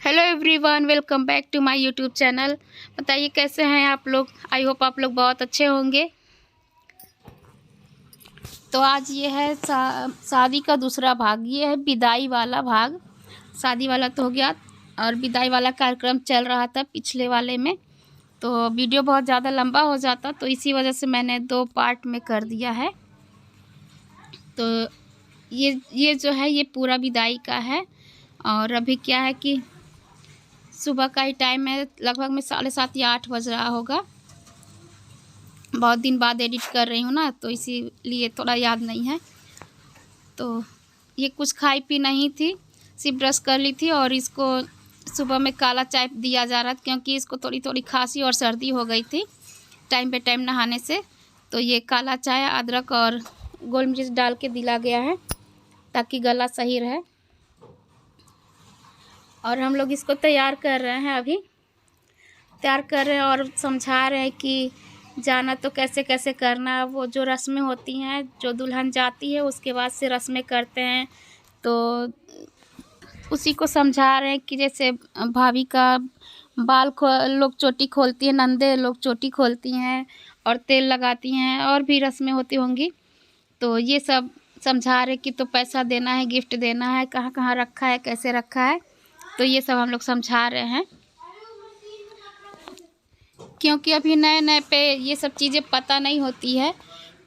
Hello everyone, welcome back to my YouTube channel. बताइए कैसे हैं आप लोग। आई होप आप लोग बहुत अच्छे होंगे। तो आज ये है शादी का दूसरा भाग। ये है विदाई वाला भाग। शादी वाला तो हो गया और विदाई वाला कार्यक्रम चल रहा था पिछले वाले में। तो वीडियो बहुत ज़्यादा लंबा हो जाता, तो इसी वजह से मैंने 2 पार्ट में कर दिया है। तो ये जो है ये पूरा विदाई का है। और अभी क्या है कि सुबह का ही टाइम है, लगभग में 7:30 या 8 बज रहा होगा। बहुत दिन बाद एडिट कर रही हूँ ना, तो इसीलिए थोड़ा याद नहीं है। तो ये कुछ खाई पी नहीं थी, सिर्फ ब्रश कर ली थी। और इसको सुबह में काला चाय दिया जा रहा था, क्योंकि इसको थोड़ी थोड़ी खांसी और सर्दी हो गई थी टाइम पे टाइम नहाने से। तो ये काला चाय अदरक और गोल मिर्च डाल के दिला गया है, ताकि गला सही रहे। और हम लोग इसको तैयार कर रहे हैं, अभी तैयार कर रहे हैं और समझा रहे हैं कि जाना तो कैसे कैसे करना। वो जो रस्में होती हैं, जो दुल्हन जाती है उसके बाद से रस्में करते हैं, तो उसी को समझा रहे हैं कि जैसे भाभी का बाल लोग चोटी खोलती हैं, नंदे लोग चोटी खोलती हैं और तेल लगाती हैं, और भी रस्में होती होंगी। तो ये सब समझा रहे कि तो पैसा देना है, गिफ्ट देना है, कहाँ कहाँ रखा है, कैसे रखा है। तो ये सब हम लोग समझा रहे हैं, क्योंकि अभी नए नए पे ये सब चीज़ें पता नहीं होती है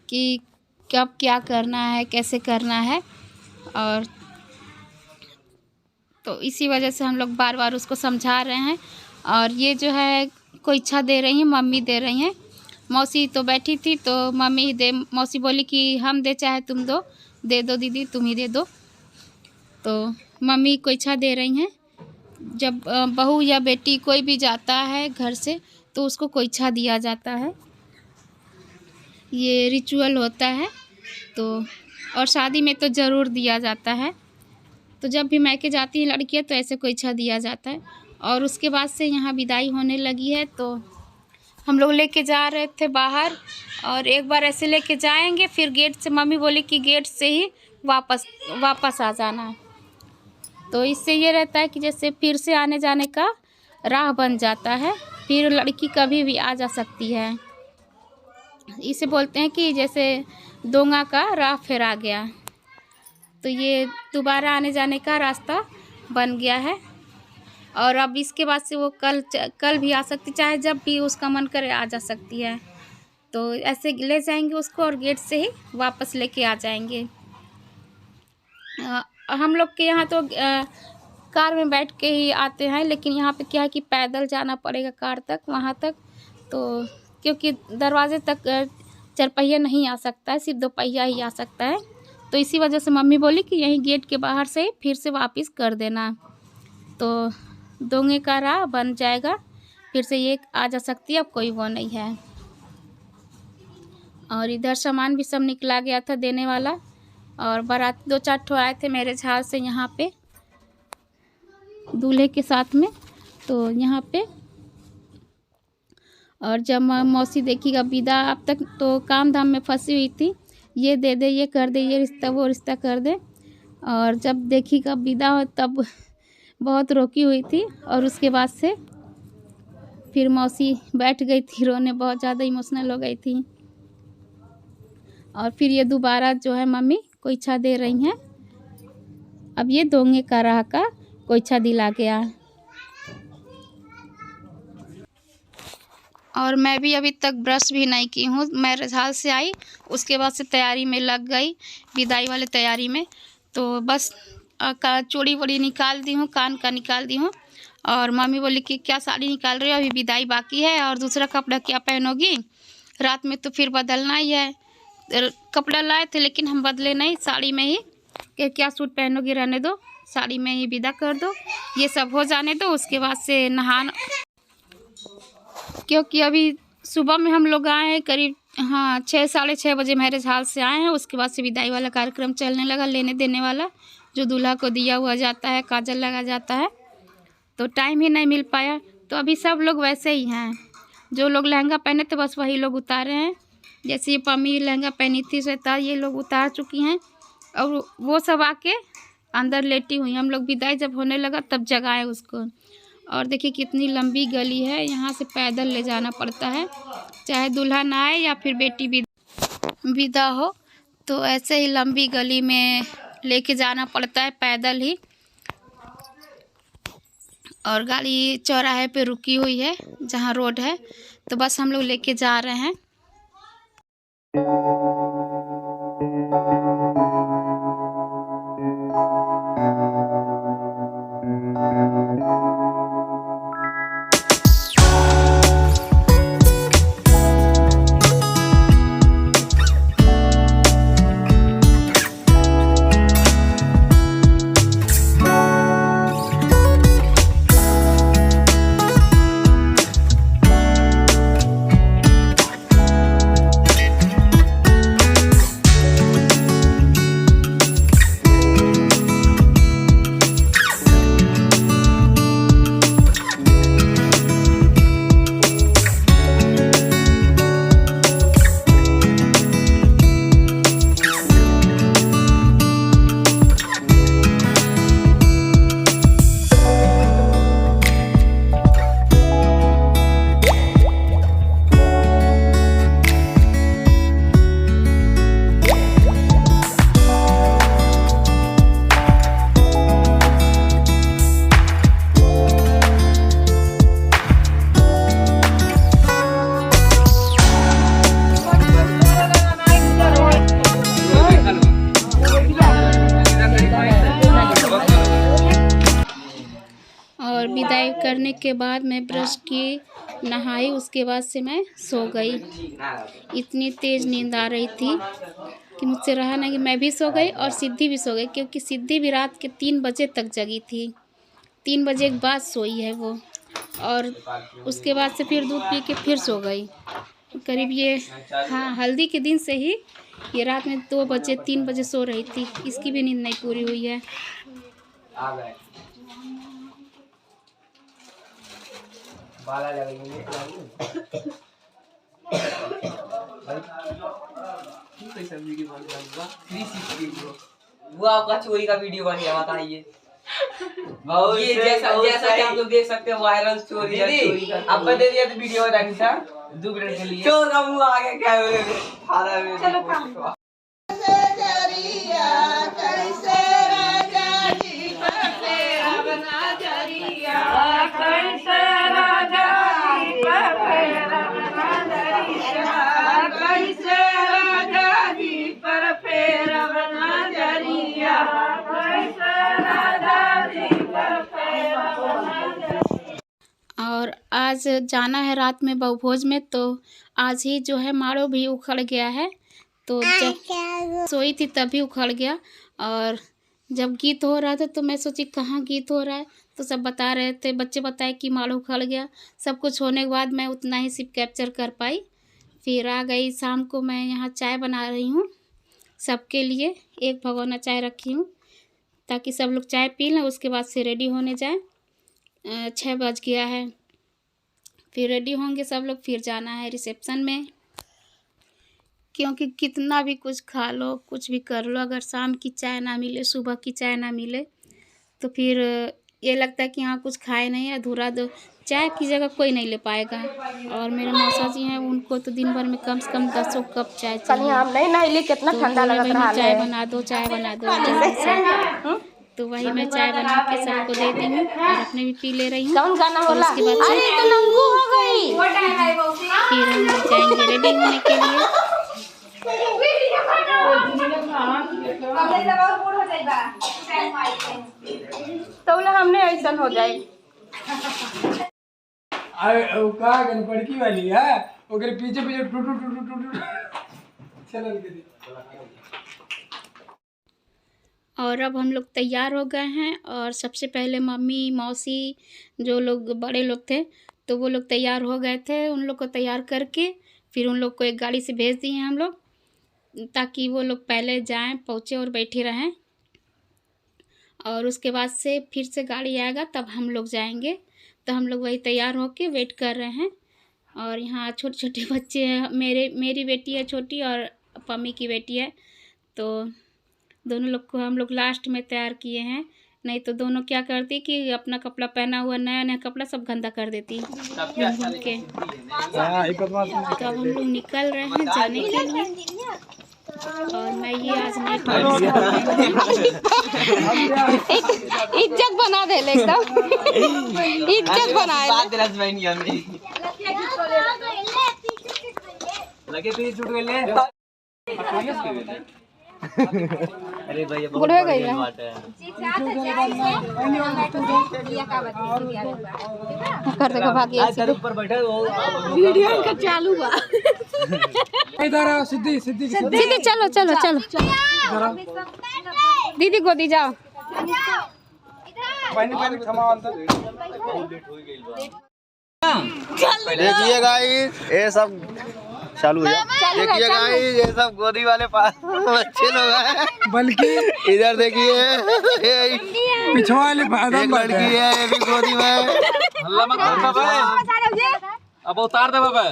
कि कब क्या करना है, कैसे करना है। और तो इसी वजह से हम लोग बार बार उसको समझा रहे हैं। और ये जो है कोई इच्छा दे रही हैं, मम्मी दे रही हैं। मौसी तो बैठी थी, तो मम्मी ही दे। मौसी बोली कि हम दे चाहे तुम दो, दे दो दीदी, तुम ही दे दो। तो मम्मी को इच्छा दे रही हैं। जब बहू या बेटी कोई भी जाता है घर से, तो उसको कोईछा दिया जाता है, ये रिचुअल होता है। तो और शादी में तो ज़रूर दिया जाता है। तो जब भी मैके जाती हैं लड़कियां, तो ऐसे कोईछा दिया जाता है। और उसके बाद से यहाँ विदाई होने लगी है। तो हम लोग लेके जा रहे थे बाहर, और एक बार ऐसे लेके जाएंगे, फिर गेट से मम्मी बोली कि गेट से ही वापस आ जाना है। तो इससे ये रहता है कि जैसे फिर से आने जाने का राह बन जाता है, फिर लड़की कभी भी आ जा सकती है। इसे बोलते हैं कि जैसे दोंगा का राह फिर आ गया। तो ये दोबारा आने जाने का रास्ता बन गया है। और अब इसके बाद से वो कल भी आ सकती, चाहे जब भी उसका मन करे आ जा सकती है। तो ऐसे ले जाएंगे उसको, और गेट से ही वापस लेके आ जाएंगे। हम लोग के यहाँ तो कार में बैठ के ही आते हैं, लेकिन यहाँ पे क्या है कि पैदल जाना पड़ेगा कार तक, वहाँ तक। तो क्योंकि दरवाजे तक 4 पहिया नहीं आ सकता है, सिर्फ 2 पहिया ही आ सकता है। तो इसी वजह से मम्मी बोली कि यहीं गेट के बाहर से फिर से वापस कर देना, तो दोंगे का राह बन जाएगा, फिर से ये आ जा सकती है। अब कोई वो नहीं है। और इधर सामान भी सब निकला गया था देने वाला, और बारात 2-4 ठो आए थे मेरे झाल से यहाँ पे दूल्हे के साथ में। तो यहाँ पे और जब मौसी देखिएगा विदा, अब तक तो काम धाम में फंसी हुई थी, ये दे दे, ये कर दे, ये रिश्ता वो रिश्ता कर दे। और जब देखिएगा विदा हो, तब बहुत रोकी हुई थी। और उसके बाद से फिर मौसी बैठ गई थी रोने, बहुत ज़्यादा इमोशनल हो गई थी। और फिर ये दोबारा जो है मम्मी कोईछा दे रही हैं। अब ये दोंगे का राह का कोईछा दिला गया। और मैं भी अभी तक ब्रश भी नहीं की हूँ। मैं रिजहाल से आई, उसके बाद से तैयारी में लग गई, विदाई वाले तैयारी में। तो बस चूड़ी वूड़ी निकाल दी हूँ, कान का निकाल दी हूँ। और मम्मी बोली कि क्या साड़ी निकाल रही हो, अभी विदाई बाकी है, और दूसरा कपड़ा क्या पहनोगी, रात में तो फिर बदलना ही है। कपड़ा लाए थे लेकिन हम बदले नहीं, साड़ी में ही कि क्या सूट पहनोगी, रहने दो, साड़ी में ही विदा कर दो, ये सब हो जाने दो। उसके बाद से नहाना, क्योंकि अभी सुबह में हम लोग आए हैं करीब 6 साढ़े 6 बजे मैरिज हॉल से आए हैं। उसके बाद से विदाई वाला कार्यक्रम चलने लगा, लेने देने वाला, जो दूल्हा को दिया हुआ जाता है, काजल लगा जाता है। तो टाइम ही नहीं मिल पाया। तो अभी सब लोग वैसे ही हैं, जो लोग लहंगा पहने थे बस वही लोग उतारे हैं। जैसे ये पम्मी लहंगा पहनी थी, श्वेता, ये लोग उतार चुकी हैं। और वो सब आके अंदर लेटी हुई। हम लोग विदाई जब होने लगा तब जगाए उसको। और देखिए कितनी लंबी गली है, यहाँ से पैदल ले जाना पड़ता है, चाहे दुल्हन आए या फिर बेटी विदा हो, तो ऐसे ही लंबी गली में लेके जाना पड़ता है पैदल ही। और गाड़ी चौराहे पे रुकी हुई है जहाँ रोड है, तो बस हम लोग लेके जा रहे हैं। और विदाई करने के बाद मैं ब्रश की, नहाई, उसके बाद से मैं सो गई। इतनी तेज़ नींद आ रही थी कि मुझसे रहा नहीं, कि मैं भी सो गई और सिद्धि भी सो गई, क्योंकि सिद्धि भी रात के 3 बजे तक जगी थी। 3 बजे के बाद सोई है वो, और उसके बाद से फिर दूध पी के फिर सो गई। करीब ये, हाँ, हल्दी के दिन से ही ये रात में 2 बजे 3 बजे सो रही थी। इसकी भी नींद नहीं पूरी हुई है। बाला लगेंगे वो आपका चोरी का वीडियो बन गया, बताइए। ये जैसा कि आप लोग देख सकते हैं वायरल चोरी अब बदल दिया तो वीडियो बताइए सर 2 मिनट के लिए। चोर का मुंह आ गया क्या? चलो और आज जाना है रात में बहुभोज में, तो आज ही जो है माड़ो भी उखड़ गया है। तो जब सोई थी तभी उखड़ गया। और जब गीत हो रहा था तो मैं सोची कहाँ गीत हो रहा है, तो सब बता रहे थे, बच्चे बताए कि माड़ो उखड़ गया। सब कुछ होने के बाद मैं उतना ही सिर्फ कैप्चर कर पाई। फिर आ गई शाम को, मैं यहाँ चाय बना रही हूँ सबके लिए। 1 भगोना चाय रखी हूँ ताकि सब लोग चाय पी लें, उसके बाद से रेडी होने जाएं। 6 बज गया है। फिर रेडी होंगे सब लोग, फिर जाना है रिसेप्शन में। क्योंकि कितना भी कुछ खा लो, कुछ भी कर लो, अगर शाम की चाय ना मिले, सुबह की चाय ना मिले, तो फिर ये लगता है कि हाँ कुछ खाए नहीं, अधूरा। दो चाय की जगह कोई नहीं ले पाएगा। और मेरे मौसा जी हैं, उनको तो दिन भर में कम से कम 10 कप चाय चाहिए। कितना ठंडा लग रहा है, चाय बना दो, चाय बना दो जल्दी से। तो वही मैं चाय बना के सबको दे दी हूँ और अपने भी पी ले रही हूँ। और उसके बाद फिर हम लोग जाएंगे रेडी होने के लिए। तो हमने ऐसा हो जाए गणपड़की वाली है, पीछे पीछे टू टू टू टू टू चल के। और अब हम लोग तैयार हो गए हैं। और सबसे पहले मम्मी, मौसी, जो लोग बड़े लोग थे, तो वो लोग तैयार हो गए थे। उन लोग को तैयार करके फिर उन लोग को एक गाड़ी से भेज दिए हैं हम लोग, ताकि वो लोग पहले जाएं, पहुँचे और बैठे रहें। और उसके बाद से फिर से गाड़ी आएगा तब हम लोग जाएंगे। तो हम लोग वही तैयार होके वेट कर रहे हैं। और यहाँ छोटे छोटे बच्चे हैं, मेरी बेटी है छोटी और पम्मी की बेटी है। तो दोनों लोग को हम लोग लास्ट में तैयार किए हैं, नहीं तो दोनों क्या करती कि अपना कपड़ा पहना हुआ नया नया कपड़ा सब गंदा कर देती घूम के। तो अब हम लोग निकल रहे हैं जाने के लिए, और मैं ये आज नहीं इज्जत बना दे एकदम, इज्जत बना अरे भाई बुढ़े गई ना कर देखो भागी ऊपर बैठे वीडियो का चालू हुआ। इधर आओ, सिद्धि सिद्धि दीदी चलो चलो चलो, दीदी गोदी जाओ। पानी थमा देखिए गाइस ये सब चालू हो गया। देखिए गाइस ये सब गोदी वाले बच्चे लोग हैं, बल्कि इधर देखिए पिछवा वाले एक लड़की है ये भी गोदी में। हल्ला मत कर बाबा, अब उतार दे बाबा।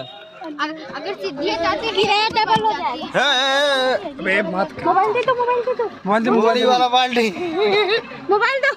अगर सीधी जाती गिरे डबल हो जाए। अबे मत मोबाइल दे दो, मोबाइल दे दो, गोदी वाला बाल्टी मोबाइल दो।